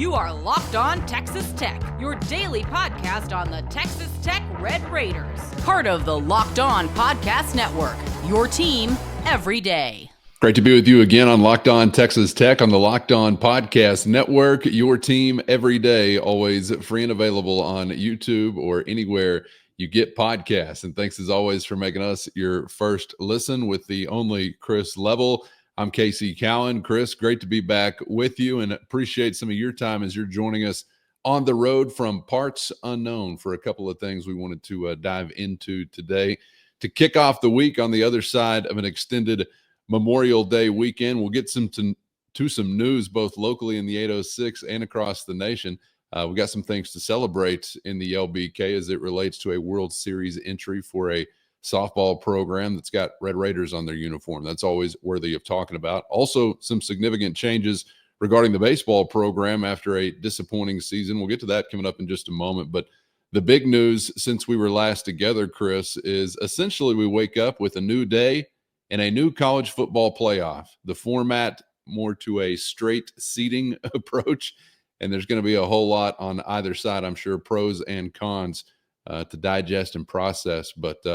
You are Locked On Texas Tech, your daily podcast on the Texas Tech Red Raiders. Part of the Locked On Podcast Network, your team every day. Great to be with you again on Locked On Texas Tech on the Locked On Podcast Network, your team every day, always free and available on YouTube or anywhere you get podcasts. And thanks as always for making us your first listen with the only Chris Level. I'm Casey Cowan. Chris, great to be back with you and appreciate some of your time as you're joining us on the road from parts unknown for a couple of things we wanted to dive into today. To kick off the week on the other side of an extended Memorial Day weekend, we'll get to some news both locally in the 806 and across the nation. We got some things to celebrate in the LBK as it relates to a World Series entry for a softball program that's got Red Raiders on their uniform. That's always worthy of talking about. Also, some significant changes regarding the baseball program after a disappointing season. We'll get to that coming up in just a moment. But the big news since we were last together, Chris, is essentially we wake up with a new day and a new college football playoff. The format more to a straight seeding approach, and there's going to be a whole lot on either side, I'm sure, pros and cons to digest and process. But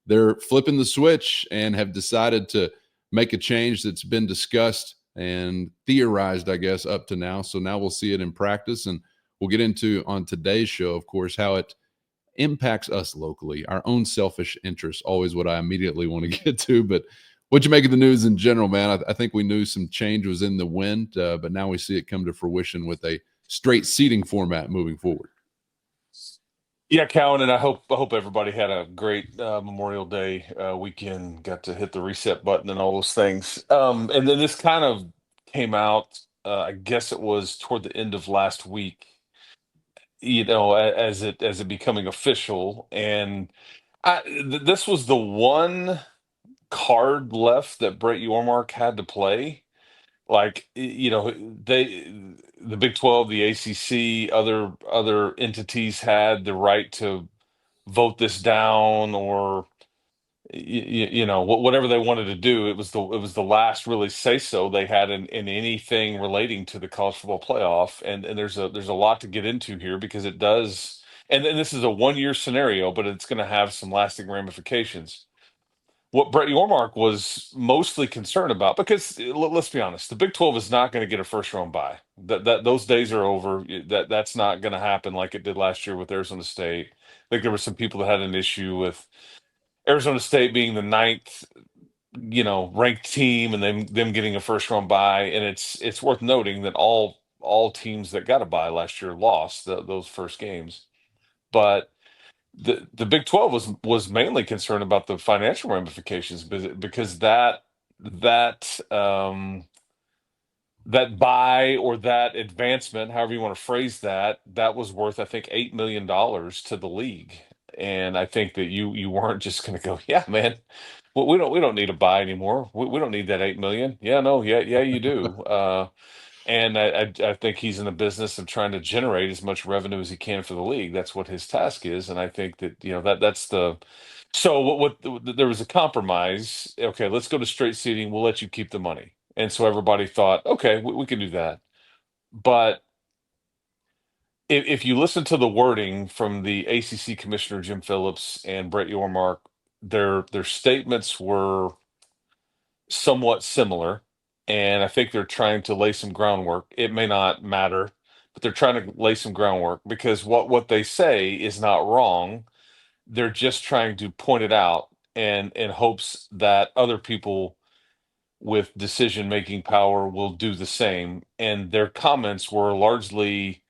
they're flipping the switch and have decided to make a change that's been discussed and theorized, I guess, up to now. So now we'll see it in practice, and we'll get into on today's show, of course, how it impacts us locally, our own selfish interests, always what I immediately want to get to. But what'd you make of the news in general, man? I think we knew some change was in the wind, but now we see it come to fruition with a straight seating format moving forward. Yeah, Cowan, and I hope everybody had a great Memorial Day weekend, got to hit the reset button and all those things. And then this kind of came out, I guess it was toward the end of last week, as it becoming official. And this was the one card left that Brett Yormark had to play. Like, the Big 12, the ACC, other entities had the right to vote this down or whatever they wanted to do. It was the last really say so they had in anything relating to the college football playoff. And there's a lot to get into here because it does. And then this is a 1 year scenario, but it's going to have some lasting ramifications. What Brett Yormark was mostly concerned about, because let's be honest, the Big 12 is not going to get a first round bye. That those days are over. That's not going to happen like it did last year with Arizona State. I think there were some people that had an issue with Arizona State being the ninth, ranked team and them getting a first round bye. And it's worth noting that all teams that got a bye last year lost those first games, but the Big 12 was mainly concerned about the financial ramifications because that buy or that advancement, however you want to phrase that was worth, I think, $8 million to the league. And I think that you weren't just going to go, yeah, man, well, we don't need a buy anymore. We don't need that 8 million. Yeah, no, yeah, you do. And I think he's in the business of trying to generate as much revenue as he can for the league. That's what his task is. And I think that, that's the, so there was a compromise. Okay, let's go to straight seating. We'll let you keep the money. And so everybody thought, okay, we can do that. But if you listen to the wording from the ACC commissioner, Jim Phillips, and Brett Yormark, their statements were somewhat similar. And I think they're trying to lay some groundwork. It may not matter, but they're trying to lay some groundwork because what they say is not wrong. They're just trying to point it out and in hopes that other people with decision-making power will do the same. And their comments were largely,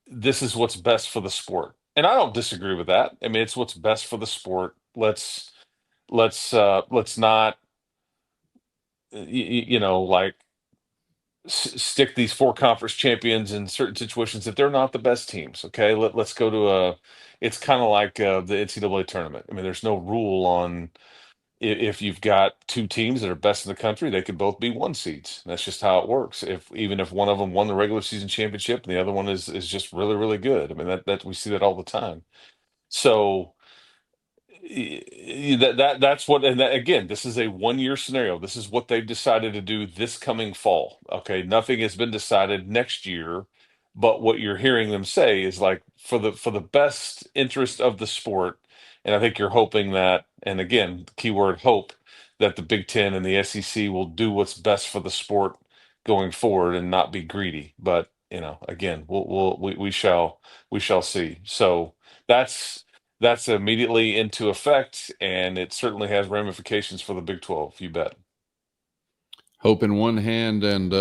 this is what's best for the sport. And I don't disagree with that. I mean, it's what's best for the sport. Let's not like stick these four conference champions in certain situations if they're not the best teams. Okay, let's go to it's kind of like the NCAA tournament. I mean, there's no rule on if you've got two teams that are best in the country, they could both be one seeds. That's just how it works. Even if one of them won the regular season championship and the other one is just really, really good. I mean, that we see that all the time. So that's what, and again, this is a 1 year scenario. This is what they've decided to do this coming fall. Okay, nothing has been decided next year. But what you're hearing them say is like for the best interest of the sport, and I think you're hoping that, and again, keyword hope, that the Big Ten and the SEC will do what's best for the sport going forward and not be greedy. But again, we shall see. So that's that's immediately into effect, and it certainly has ramifications for the Big 12. You bet. Hope in one hand and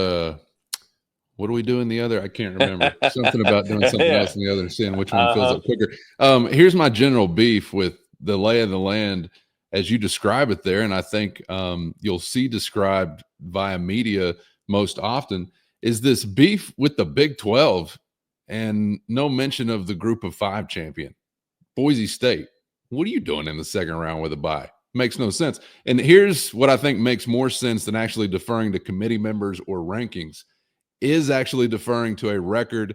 what do we do in the other? I can't remember. Something about doing something Yeah. else in the other, seeing which one fills Uh-huh. up quicker. Here's my general beef with the lay of the land as you describe it there, and I think you'll see described via media most often, is this beef with the Big 12 and no mention of the Group of Five champion, Boise State. What are you doing in the second round with a bye? Makes no sense. And here's what I think makes more sense than actually deferring to committee members or rankings is actually deferring to a record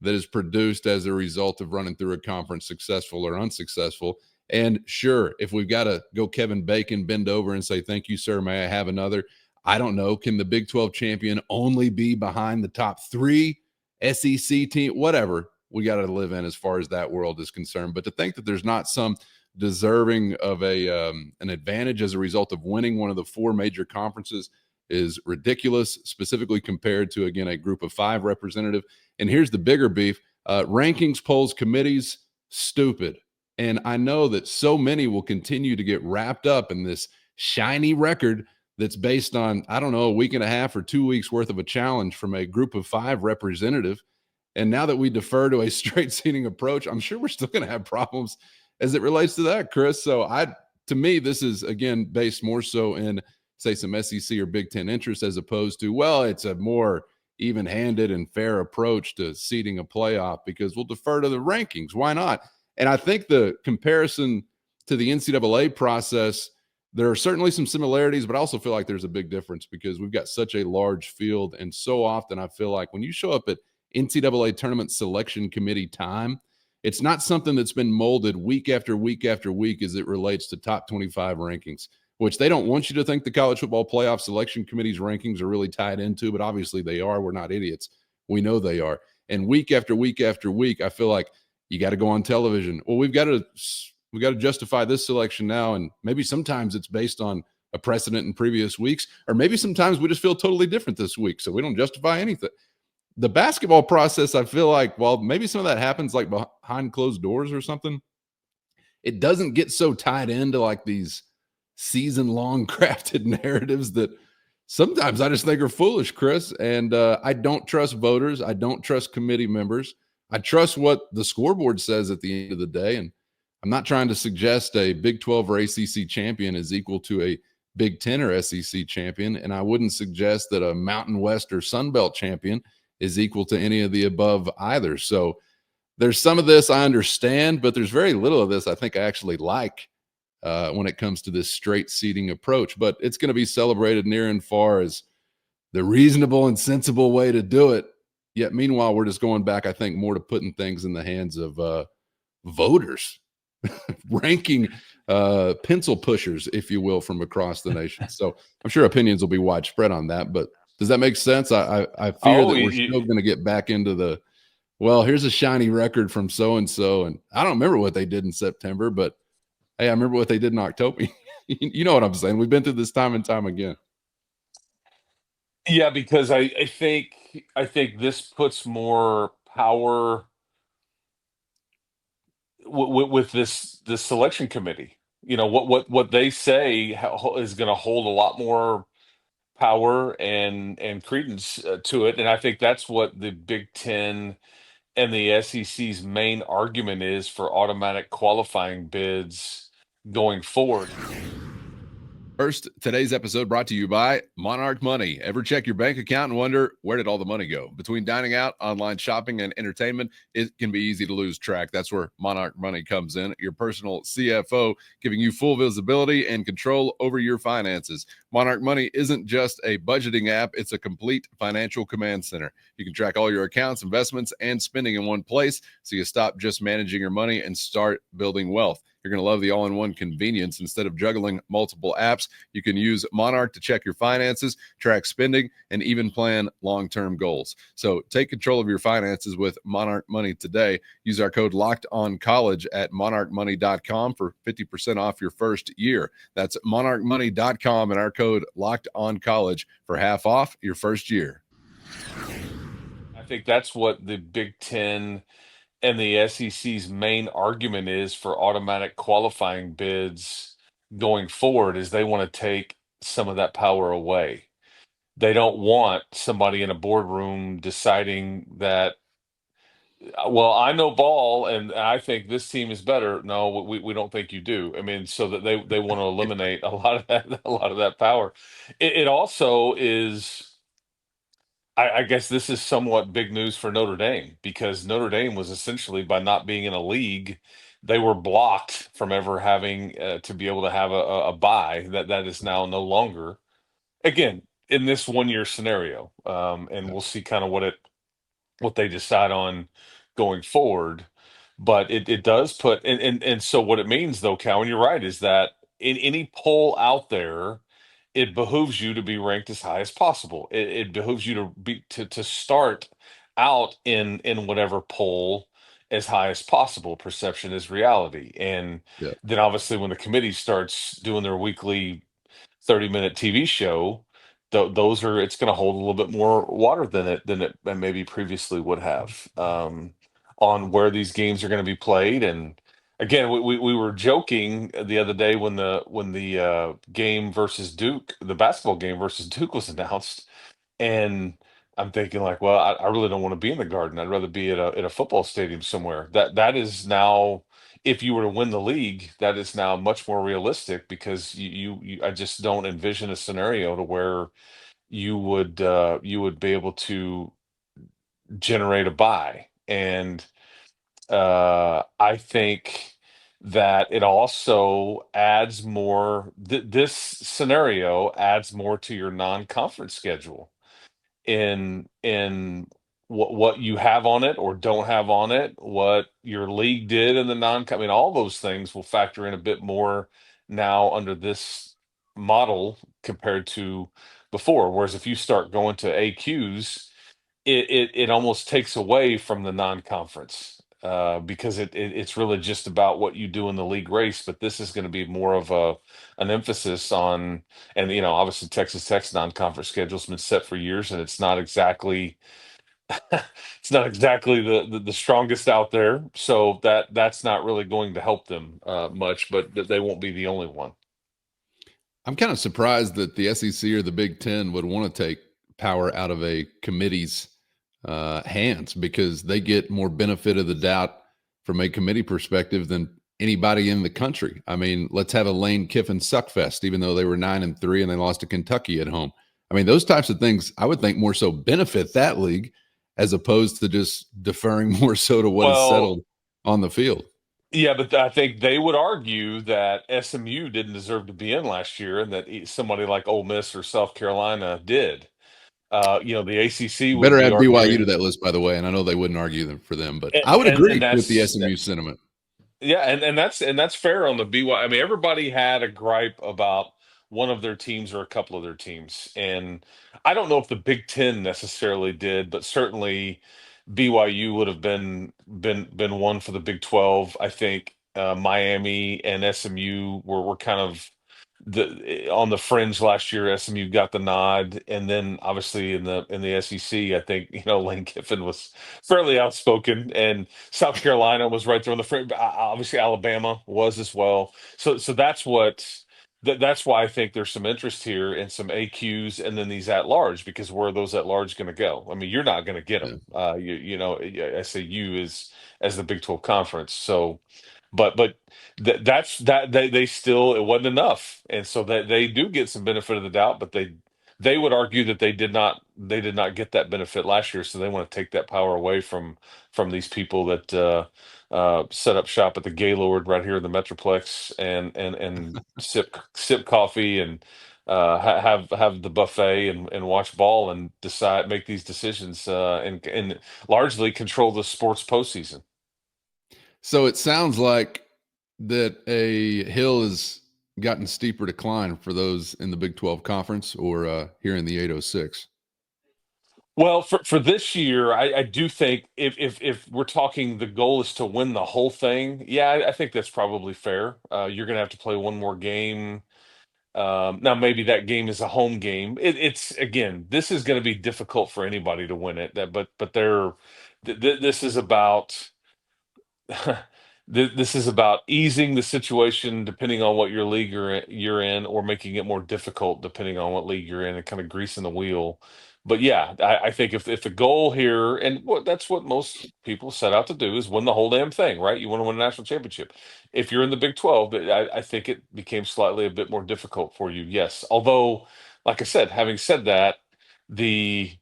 that is produced as a result of running through a conference, successful or unsuccessful. And sure, if we've got to go Kevin Bacon, bend over and say, thank you, sir, may I have another? I don't know. Can the Big 12 champion only be behind the top three SEC team? Whatever we got to live in as far as that world is concerned. But to think that there's not some deserving of an advantage as a result of winning one of the four major conferences is ridiculous, specifically compared to, again, a Group of Five representative. And here's the bigger beef. Rankings, polls, committees, stupid. And I know that so many will continue to get wrapped up in this shiny record that's based on, I don't know, a week and a half or 2 weeks worth of a challenge from a Group of Five representative. And now that we defer to a straight seating approach, I'm sure we're still going to have problems as it relates to that, Chris. So to me, this is, again, based more so in, say, some SEC or Big Ten interest as opposed to, well, it's a more even-handed and fair approach to seeding a playoff because we'll defer to the rankings. Why not? And I think the comparison to the NCAA process, there are certainly some similarities, but I also feel like there's a big difference because we've got such a large field. And so often I feel like when you show up at NCAA tournament selection committee time, it's not something that's been molded week after week after week as it relates to top 25 rankings, which they don't want you to think the college football playoff selection committee's rankings are really tied into, but obviously they are. We're not idiots. We know they are. And week after week after week, I feel like you got to go on television. Well, we've got to justify this selection now. And maybe sometimes it's based on a precedent in previous weeks, or maybe sometimes we just feel totally different this week. So we don't justify anything. The basketball process, I feel like, while maybe some of that happens like behind closed doors or something, it doesn't get so tied into like these season-long crafted narratives that sometimes I just think are foolish, Chris. And I don't trust voters. I don't trust committee members. I trust what the scoreboard says at the end of the day. And I'm not trying to suggest a Big 12 or ACC champion is equal to a Big 10 or SEC champion. And I wouldn't suggest that a Mountain West or Sun Belt champion is equal to any of the above either. So there's some of this I understand, but there's very little of this I think I actually like when it comes to this straight seating approach. But it's going to be celebrated near and far as the reasonable and sensible way to do it. Yet meanwhile, we're just going back, I think, more to putting things in the hands of voters, ranking pencil pushers, if you will, from across the nation. So I'm sure opinions will be widespread on that. But does that make sense? I fear that we're still going to get back into the, well, here's a shiny record from so-and-so. And I don't remember what they did in September, but hey, I remember what they did in October. You know what I'm saying? We've been through this time and time again. Yeah, because I think this puts more power with this selection committee. What they say is going to hold a lot more power and credence to it, and I think that's what the Big Ten and the SEC's main argument is for automatic qualifying bids going forward. First, today's episode brought to you by Monarch Money. Ever check your bank account and wonder, where did all the money go? Between dining out, online shopping, and entertainment, it can be easy to lose track. That's where Monarch Money comes in, your personal CFO, giving you full visibility and control over your finances. Monarch Money isn't just a budgeting app, it's a complete financial command center. You can track all your accounts, investments, and spending in one place, so you stop just managing your money and start building wealth. You're going to love the all-in-one convenience. Instead of juggling multiple apps, you can use Monarch to check your finances, track spending, and even plan long-term goals. So take control of your finances with Monarch Money today. Use our code LOCKEDONCollege at monarchmoney.com for 50% off your first year. That's monarchmoney.com and our code LOCKEDONCollege for half off your first year. I think that's what the Big Ten and the SEC's main argument is for automatic qualifying bids going forward is they want to take some of that power away. They don't want somebody in a boardroom deciding that, well, I know ball and I think this team is better. No, we don't think you do. I mean, so that they want to eliminate a lot of that power. It also is. I guess this is somewhat big news for Notre Dame because Notre Dame was essentially, by not being in a league, they were blocked from ever having to be able to have a bye. That is now no longer, again, in this 1 year scenario. And we'll see kind of what they decide on going forward. But it does put and so what it means though, Cal, and you're right, is that in any poll out there, it behooves you to be ranked as high as possible. It behooves you to be to start out in whatever poll as high as possible. Perception is reality. And Yeah. then obviously when the committee starts doing their weekly 30-minute TV show, those are it's going to hold a little bit more water than it maybe previously would have, on where these games are going to be played. And again, we were joking the other day when the game versus Duke, the basketball game versus Duke was announced, and I'm thinking like, well, I really don't want to be in the Garden. I'd rather be at a football stadium somewhere. That is now, if you were to win the league, that is now much more realistic because I just don't envision a scenario to where you would be able to generate a buy. And I think that it also adds more. This scenario adds more to your non-conference schedule in what you have on it or don't have on it, what your league did in the non. I mean, all those things will factor in a bit more now under this model compared to before. Whereas if you start going to AQs, it almost takes away from the non-conference, because it's really just about what you do in the league race. But this is going to be more of an emphasis on, and obviously Texas Tech's non-conference schedule's been set for years, and it's not exactly it's not exactly the strongest out there. So that's not really going to help them much, but they won't be the only one. I'm kind of surprised that the SEC or the Big Ten would want to take power out of a committee's hands because they get more benefit of the doubt from a committee perspective than anybody in the country. I mean, let's have a Lane Kiffin suckfest, even though they were 9-3 and they lost to Kentucky at home. I mean, those types of things I would think more so benefit that league as opposed to just deferring more so to what is settled on the field. Yeah, but I think they would argue that SMU didn't deserve to be in last year, and that somebody like Ole Miss or South Carolina did. The ACC would Better be add BYU to arguing, that list, by the way. And I know they wouldn't argue them for them, but and, I would and agree with the that's SMU sentiment. yeah, and that's fair on the BYU. I mean, everybody had a gripe about one of their teams or a couple of their teams, and I don't know if the Big Ten necessarily did, but certainly BYU would have been one for the Big 12. I think Miami and SMU were kind of on the fringe last year. SMU got the nod, and then obviously in the SEC, I think Lane Kiffin was fairly outspoken, and South Carolina was right there on the fringe. Obviously, Alabama was as well. So that's why I think there's some interest here in some AQs and then these at large, because where are those at large going to go? I mean, you're not going to get them. I say you as the Big 12 conference. So, but that's that they still, it wasn't enough, and so that they do get some benefit of the doubt, but they would argue that they did not get that benefit last year, so they want to take that power away from these people that set up shop at the Gaylord right here in the Metroplex and sip coffee and have the buffet and watch ball and make these decisions, and largely control the sports postseason. So it sounds like that a hill has gotten steeper to climb for those in the Big 12 conference or here in the 806? Well, for this year, I do think if we're talking the goal is to win the whole thing, yeah, I think that's probably fair. You're going to have to play one more game. Now, maybe that game is a home game. It's again, this is going to be difficult for anybody to win it. But this is about this is about easing the situation depending on what your league you're in, or making it more difficult depending on what league you're in, and kind of greasing the wheel. But yeah, I think if the goal here, and that's what most people set out to do, is win the whole damn thing, right? You want to win a national championship. If you're in the Big 12, but I think it became slightly a bit more difficult for you. Yes, although, like I said, having said that, the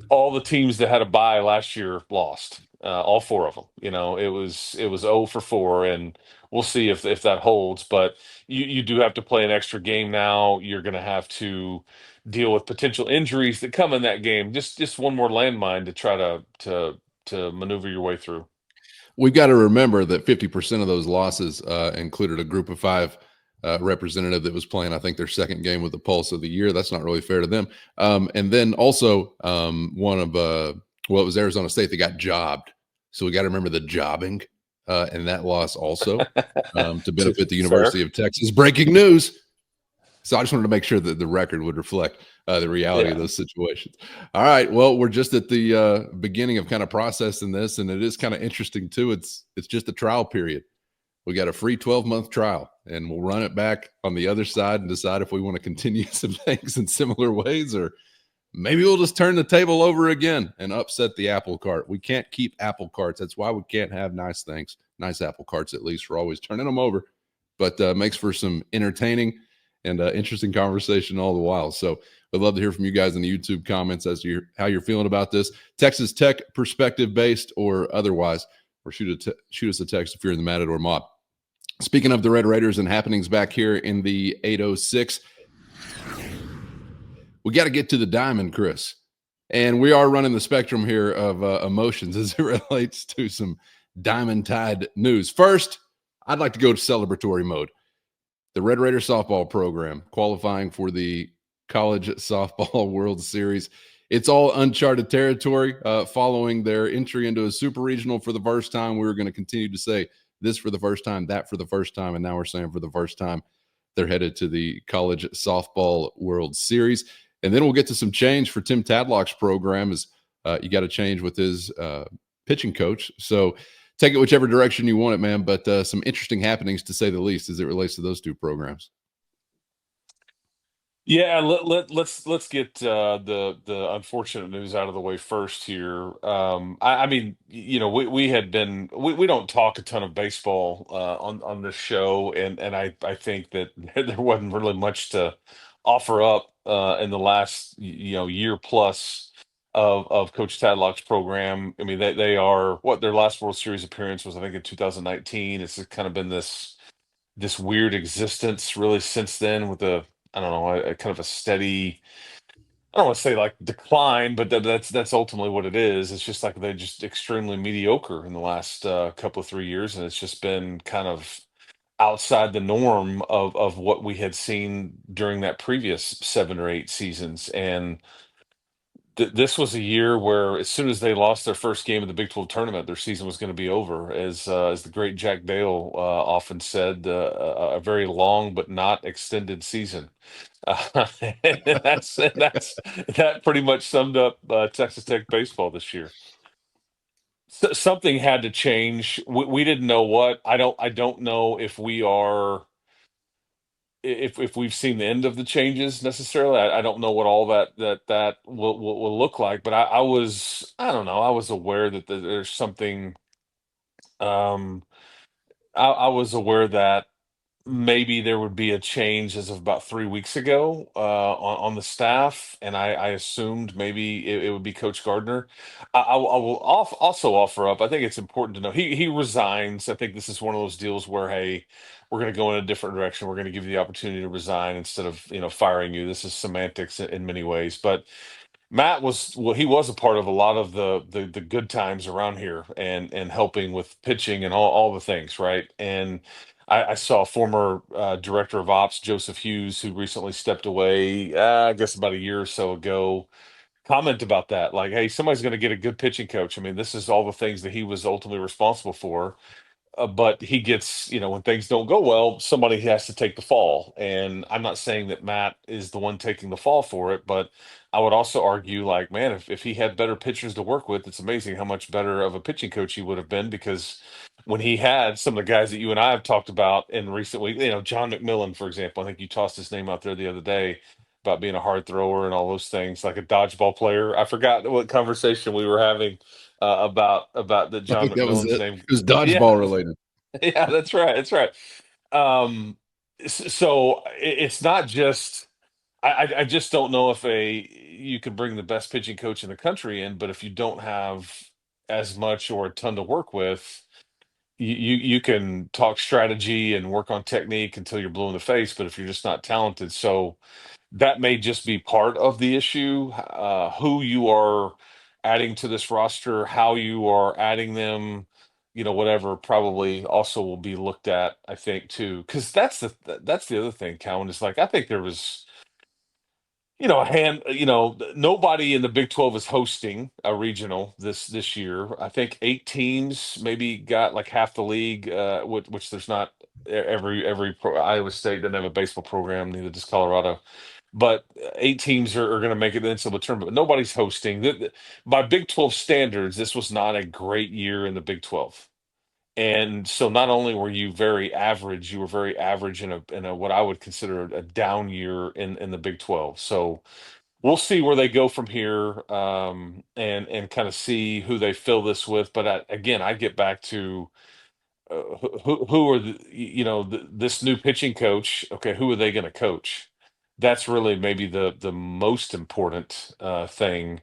all the teams that had a bye last year lost. All four of them. It was 0 for 4, and we'll see if that holds. But you do have to play an extra game now. You're going to have to deal with potential injuries that come in that game. Just one more landmine to try to maneuver your way through. We've got to remember that 50% of those losses included a group of five representative that was playing, I think, their second game with the pulse of the year. That's not really fair to them. And then also one of, well, it was Arizona State that got jobbed. So we got to remember the jobbing and that loss also to benefit the University Fair. of Texas. Breaking news. So I just wanted to make sure that the record would reflect the reality of Yeah. those situations. All right. Well, we're just at the beginning of kind of processing this, and it is kind of interesting too. It's just a trial period. We got a free 12-month trial, and we'll run it back on the other side and decide if we want to continue some things in similar ways, or maybe we'll just turn the table over again and upset the apple cart. We can't keep apple carts. That's why we can't have nice things, nice apple carts. At least we're always turning them over, but makes for some entertaining and interesting conversation all the while. So I'd love to hear from you guys in the YouTube comments as to how you're feeling about this. Texas Tech perspective based or otherwise, or shoot us a text if you're in the Matador Mob. Speaking of the Red Raiders and happenings back here in the 806, we got to get to the diamond, Chris. And we are running the spectrum here of emotions as it relates to some diamond tide news. First, I'd like to go to celebratory mode. The Red Raider softball program qualifying for the College Softball World Series. It's all uncharted territory following their entry into a super regional for the first time. We're going to continue to say this for the first time, that for the first time, and now we're saying for the first time they're headed to the College Softball World Series. And then we'll get to some change for Tim Tadlock's program as you got to change with his pitching coach. So take it whichever direction you want it, man. But some interesting happenings, to say the least, as it relates to those two programs. Yeah, let's get the unfortunate news out of the way first here. I mean, we had been we don't talk a ton of baseball on this show, and I think that there wasn't really much to offer up in the last year plus of Coach Tadlock's program. I mean, they are what their last World Series appearance was, I think, in 2019. It's just kind of been this weird existence really since then, with I don't know, a kind of a steady, I don't want to say like decline, but that's ultimately what it is. It's just like they're just extremely mediocre in the last couple of 3 years, and it's just been kind of outside the norm of what we had seen during that previous 7 or 8 seasons. And this was a year where, as soon as they lost their first game of the Big 12 tournament, their season was going to be over. As the great Jack Dale often said, a very long but not extended season. And that pretty much summed up Texas Tech baseball this year. Something had to change. We didn't know what. I don't know if we are if we've seen the end of the changes necessarily. I don't know what all that will look like, but I don't know, I was aware that there's something. um I was aware that maybe there would be a change as of about 3 weeks ago on the staff, and I assumed maybe it would be Coach Gardner. I will also offer up. I think it's important to know he resigns. I think this is one of those deals where, hey, we're going to go in a different direction. We're going to give you the opportunity to resign instead of firing you. This is semantics in many ways, but Matt was, well, he was a part of a lot of the good times around here, and helping with pitching and all the things, right? And I saw former director of ops Joseph Hughes, who recently stepped away, I guess about a year or so ago, comment about that. Like, hey, somebody's going to get a good pitching coach. I mean, this is all the things that he was ultimately responsible for. But he gets, when things don't go well, somebody has to take the fall. And I'm not saying that Matt is the one taking the fall for it, but I would also argue, like, man, if he had better pitchers to work with, it's amazing how much better of a pitching coach he would have been, because when he had some of the guys that you and I have talked about in recent weeks, John McMillan, for example, I think you tossed his name out there the other day about being a hard thrower and all those things, like a dodgeball player. I forgot what conversation we were having about the I John think that was McMillan's it. name. It was Yeah, dodgeball related. yeah, that's right. That's right. Um, so it's not just. I just don't know if you could bring the best pitching coach in the country in, but if you don't have as much or a ton to work with, you can talk strategy and work on technique until you're blue in the face. But if you're just not talented, so that may just be part of the issue. Who you are adding to this roster, how you are adding them, whatever, probably also will be looked at, I think, too. Because that's the other thing, Cowan, is like, I think there was, nobody in the Big 12 is hosting a regional this year. I think 8 teams maybe got like half the league, which there's not Iowa State doesn't have a baseball program, neither does Colorado, but 8 teams are going to make it into the tournament. But nobody's hosting. By Big 12 standards, this was not a great year in the Big 12. And so not only were you very average, you were very average in a what I would consider a down year in the Big 12. So we'll see where they go from here, and kind of see who they fill this with. But again, I get back to who are this new pitching coach? Okay, who are they going to coach? That's really maybe the most important thing,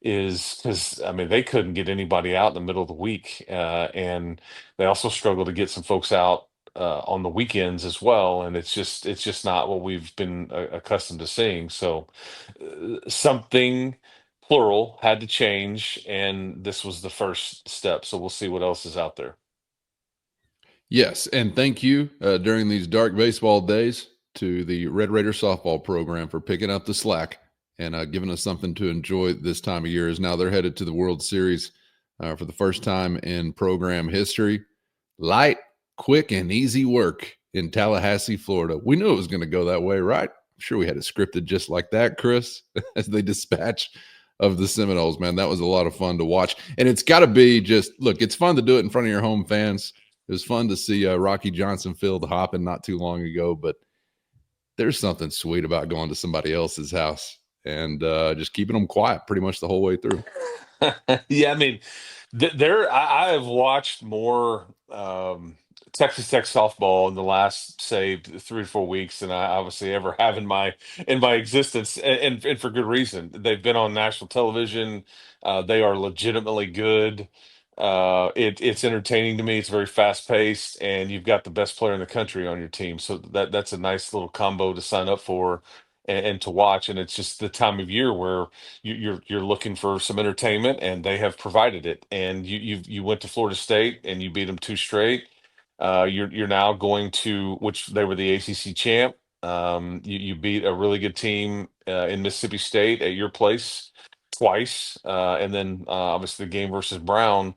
is because I mean they couldn't get anybody out in the middle of the week, and they also struggle to get some folks out on the weekends as well, and it's just not what we've been accustomed to seeing. So something plural had to change, and this was the first step. So we'll see what else is out there. Yes, and thank you during these dark baseball days to the Red Raider softball program for picking up the slack and giving us something to enjoy this time of year. As now they're headed to the World Series for the first time in program history. Light, quick, and easy work in Tallahassee, Florida. We knew it was going to go that way, right? I'm sure we had it scripted just like that, Chris, as they dispatch of the Seminoles. Man, that was a lot of fun to watch. And it's got to be just, look, it's fun to do it in front of your home fans. It was fun to see Rocky Johnson field hopping not too long ago, but there's something sweet about going to somebody else's house and just keeping them quiet pretty much the whole way through. Yeah, I mean, I have watched more Texas Tech softball in the last, say, 3 or 4 weeks than I obviously ever have in my existence, and for good reason. They've been on national television. They are legitimately good. It's entertaining to me. It's very fast paced, and you've got the best player in the country on your team. So that's a nice little combo to sign up for and to watch. And it's just the time of year where you're looking for some entertainment, and they have provided it. And you went to Florida State and you beat them two straight. You're now going to, which they were the ACC champ. You beat a really good team in Mississippi State at your place twice, and then obviously the game versus Brown.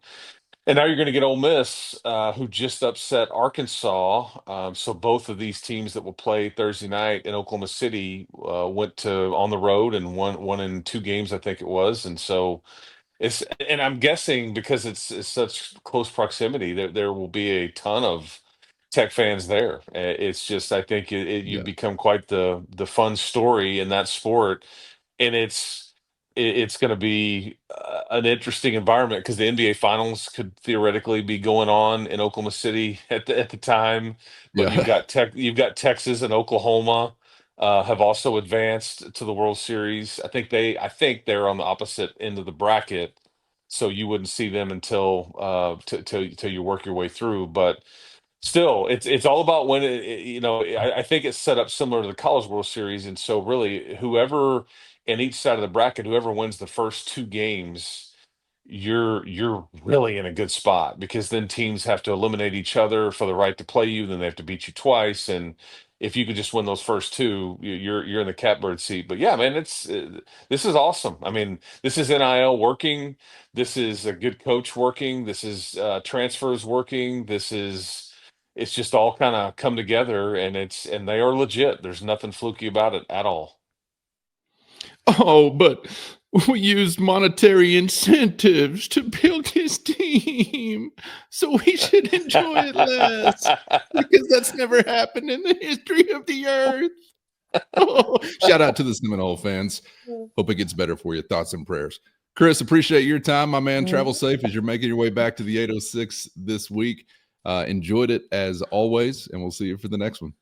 And now you're going to get Ole Miss, who just upset Arkansas. So both of these teams that will play Thursday night in Oklahoma City went to on the road and won in 2 games, I think it was. And so and I'm guessing because it's such close proximity, there will be a ton of Tech fans there. It's just, I think you Yeah. become quite the fun story in that sport, and it's going to be an interesting environment because the NBA Finals could theoretically be going on in Oklahoma City at the time, but you've Yeah. got Texas and Oklahoma have also advanced to the World Series. I think they're on the opposite end of the bracket, so you wouldn't see them until till you work your way through. But still, it's all about when I think it's set up similar to the College World Series, and so really whoever in each side of the bracket, whoever wins the first 2 games you're really in a good spot, because then teams have to eliminate each other for the right to play you, then they have to beat you twice, and if you could just win those first two, you're in the catbird seat. But yeah, man, it's this is awesome. I mean, this is NIL working, this is a good coach working, this is transfers working, this is it's just all kind of come together, and they are legit. There's nothing fluky about it at all. Oh, but we used monetary incentives to build his team, so we should enjoy it less because that's never happened in the history of the earth. Oh, shout out to the Seminole fans. Hope it gets better for you. Thoughts and prayers. Chris, appreciate your time, my man. Travel safe as you're making your way back to the 806 this week. Enjoyed it as always, and we'll see you for the next one.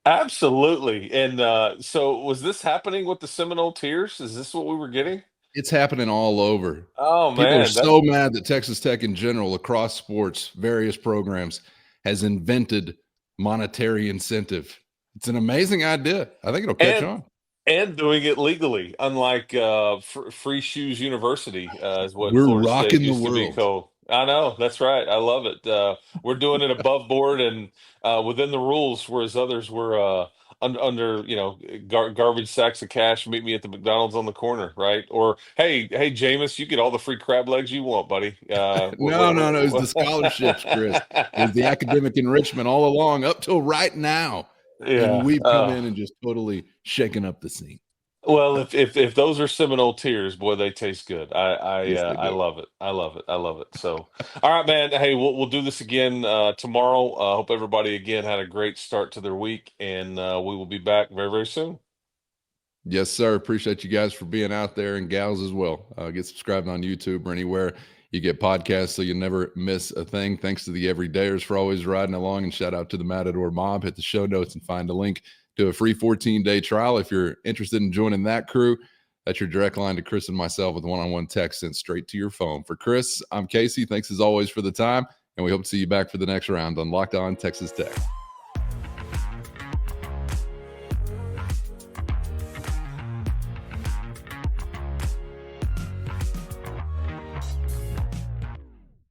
Absolutely. And so was this happening with the Seminole Tears? Is this what we were getting? It's happening all over. Oh People are man, so mad that Texas Tech in general, across sports, various programs, has invented monetary incentive. It's an amazing idea. I think it'll catch on. and doing it legally, unlike Free Shoes University, is what We're Florida State rocking the used to be world. called. I know, that's right. I love it. We're doing it above board and within the rules, whereas others were under garbage sacks of cash. Meet me at the McDonald's on the corner, right? Or hey, Jameis, you get all the free crab legs you want, buddy. No. It was the scholarships, Chris. It was the academic enrichment all along up till right now. And Yeah. we've come in and just totally shaken up the scene. Well, if those are Seminole Tears, boy, they taste good. Yes, they I do. love it. I love it. I love it. So, all right, man. Hey, we'll do this again tomorrow. Hope everybody again had a great start to their week, and we will be back very, very soon. Yes, sir. Appreciate you guys for being out there, and gals as well. Get subscribed on YouTube or anywhere you get podcasts so you never miss a thing. Thanks to the everydayers for always riding along, and shout out to the Matador Mob. Hit the show notes and find a link to a free 14-day trial if you're interested in joining that crew. That's your direct line to Chris and myself with one-on-one text sent straight to your phone. For Chris, I'm Casey. Thanks as always for the time, and we hope to see you back for the next round on Locked On Texas Tech.